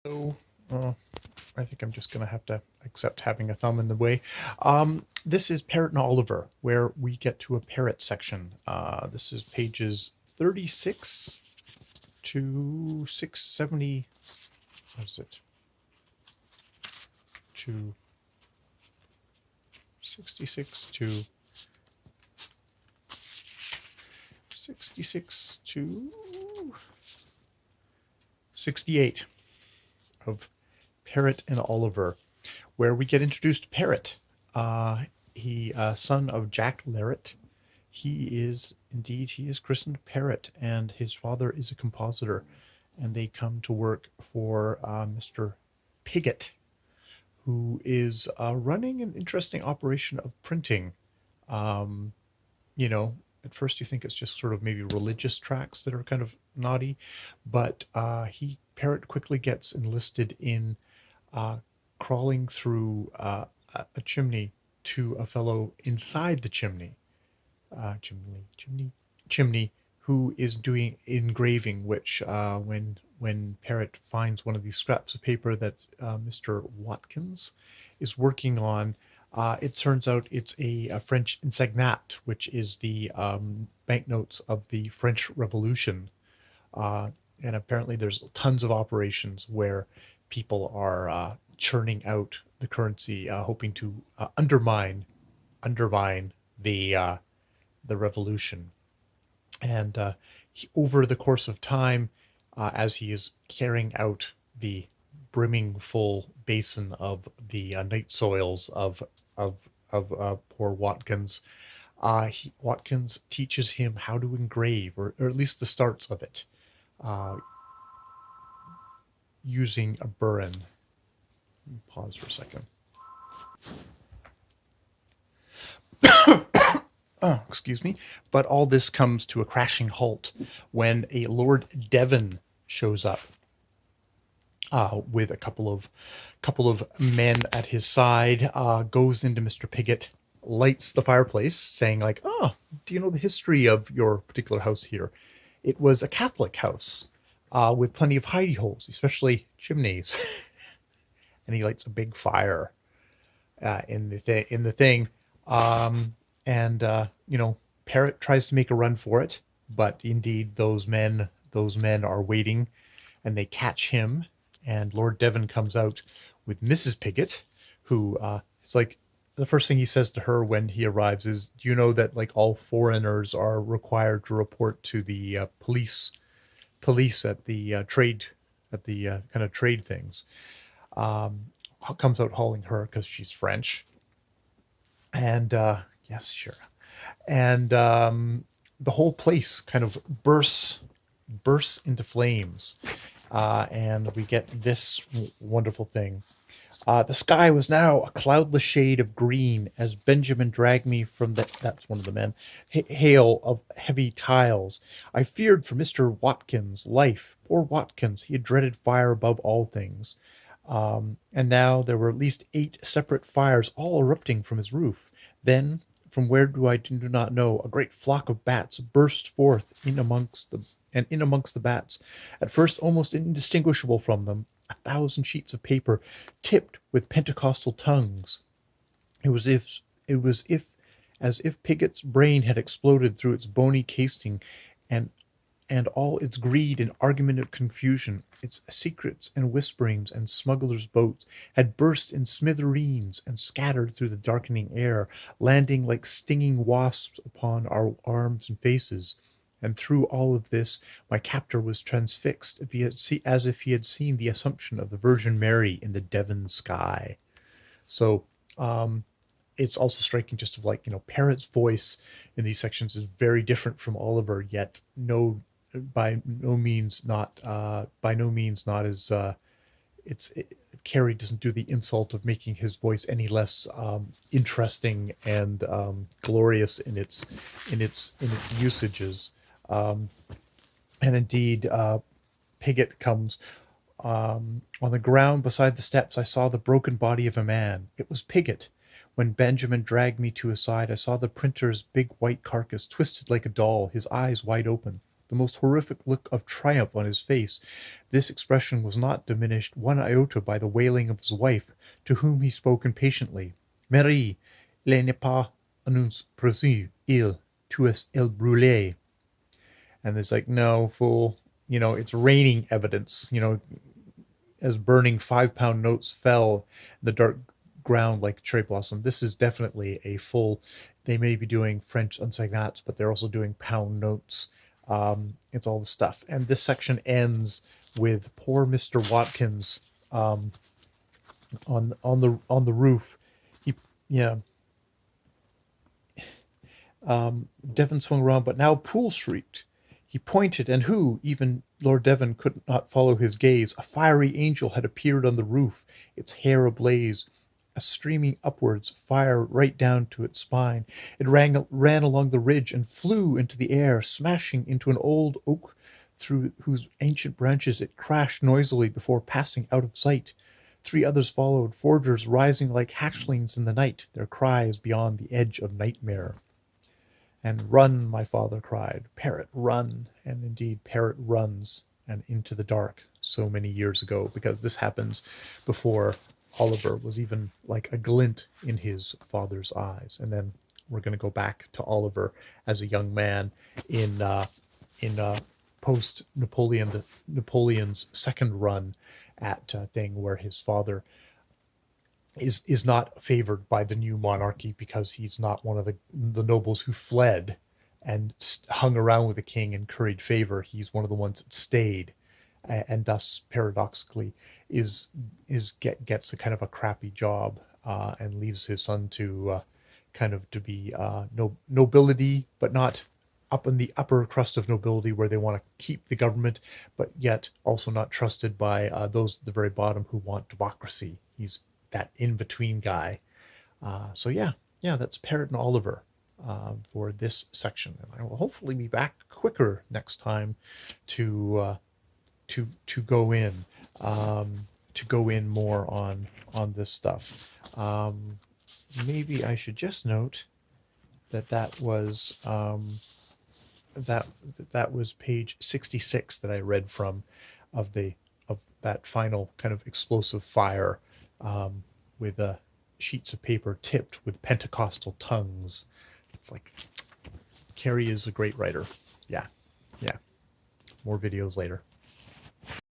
So, uh, I think I'm just going to have to accept having a thumb in the way. This is Parrot and Oliver, where we get to a parrot section. This is pages 36 to 670. What is it? To 66 to 66 to 68 of Parrot and Oliver, where we get introduced to Parrot. He son of Jack Larrett. He is christened Parrot, and his father is a compositor, and they come to work for Mr. Pigott, who is running an interesting operation of printing. Um, you know, at first you think it's just sort of maybe religious tracts that are kind of naughty, but he Parrot quickly gets enlisted in uh, crawling through a chimney to a fellow inside the chimney, who is doing engraving. Which when Parrot finds one of these scraps of paper that Mr. Watkins is working on, it turns out it's a French insignat, which is the banknotes of the French Revolution. And apparently, there's tons of operations where people are churning out the currency, hoping to undermine the revolution. And over the course of time, as he is carrying out the brimming full basin of the night soils of poor Watkins, Watkins teaches him how to engrave, or at least the starts of it, uh, using a burin. Pause for a second. Oh, excuse me. But all this comes to a crashing halt when a Lord Devon shows up with a couple of men at his side. Goes into Mr. Pigott, lights the fireplace, saying like, "Oh, do you know the history of your particular house here? It was a Catholic house with plenty of hidey holes, especially chimneys." And he lights a big fire in the thing. Um, and Parrot tries to make a run for it, but indeed those men are waiting, and they catch him. And Lord Devon comes out with Mrs. Pigott, who is like, the first thing he says to her when he arrives is, "Do you know that like all foreigners are required to report to the police at the kind of trade things?" Um, Comes out hauling her because she's French. And yes, sure. And the whole place kind of bursts into flames, and we get this wonderful thing. The sky was now a cloudless shade of green as Benjamin dragged me from that's one of the men, hail of heavy tiles. I feared for Mr. Watkins' life. Poor Watkins, he had dreaded fire above all things. And now there were at least 8 separate fires, all erupting from his roof. Then, from where do not know, a great flock of bats burst forth in amongst the bats, at first almost indistinguishable from them, 1,000 sheets of paper tipped with Pentecostal tongues. It was if it was if as if Pigott's brain had exploded through its bony casing, and all its greed and argumentative confusion, its secrets and whisperings and smugglers' boats, had burst in smithereens and scattered through the darkening air, landing like stinging wasps upon our arms and faces. And through all of this, my captor was transfixed, as if he had seen the Assumption of the Virgin Mary in the Devon sky. So, it's also striking, just of like, Parrot's voice in these sections is very different from Oliver, yet by no means not as Carrie doesn't do the insult of making his voice any less interesting and glorious in its usages. Um, and indeed, Pigott comes. On the ground beside the steps, I saw the broken body of a man. It was Pigott. When Benjamin dragged me to his side, I saw the printer's big white carcass, twisted like a doll, his eyes wide open. the most horrific look of triumph on his face. This expression was not diminished one iota by the wailing of his wife, to whom he spoke impatiently. Marie, il n'est pas un précis, tu es el brûlé. And it's like, no, fool, it's raining evidence, as burning 5-pound notes fell in the dark ground like cherry blossom. This is definitely a full, they may be doing French enseignates, but they're also doing pound notes. It's all the stuff. And this section ends with poor Mr. Watkins on the roof. He, yeah. Devon swung around, but now Poole shrieked. He pointed, and who? Even Lord Devon could not follow his gaze. A fiery angel had appeared on the roof, its hair ablaze, a streaming upwards, fire right down to its spine. It ran along the ridge and flew into the air, smashing into an old oak through whose ancient branches it crashed noisily before passing out of sight. 3 others followed, forgers rising like hatchlings in the night, their cries beyond the edge of nightmare. And run, my father cried, Prrt, run. And indeed, Prrt runs and into the dark so many years ago, because this happens before Oliver was even like a glint in his father's eyes. And then we're going to go back to Oliver as a young man in post Napoleon's second run at thing, where his father is not favored by the new monarchy because he's not one of the nobles who fled and hung around with the king and curried favor. He's one of the ones that stayed, and thus paradoxically gets a kind of a crappy job, and leaves his son to to be nobility, but not up in the upper crust of nobility where they want to keep the government, but yet also not trusted by those at the very bottom who want democracy. He's that in-between guy. So yeah, that's Prrt and Oliver for this section, and I will hopefully be back quicker next time to go in more on this stuff. Maybe I should just note that was that was page 66 that I read from, of that final kind of explosive fire, with sheets of paper tipped with Pentecostal tongues. It's like, Carrie is a great writer. Yeah. More videos later.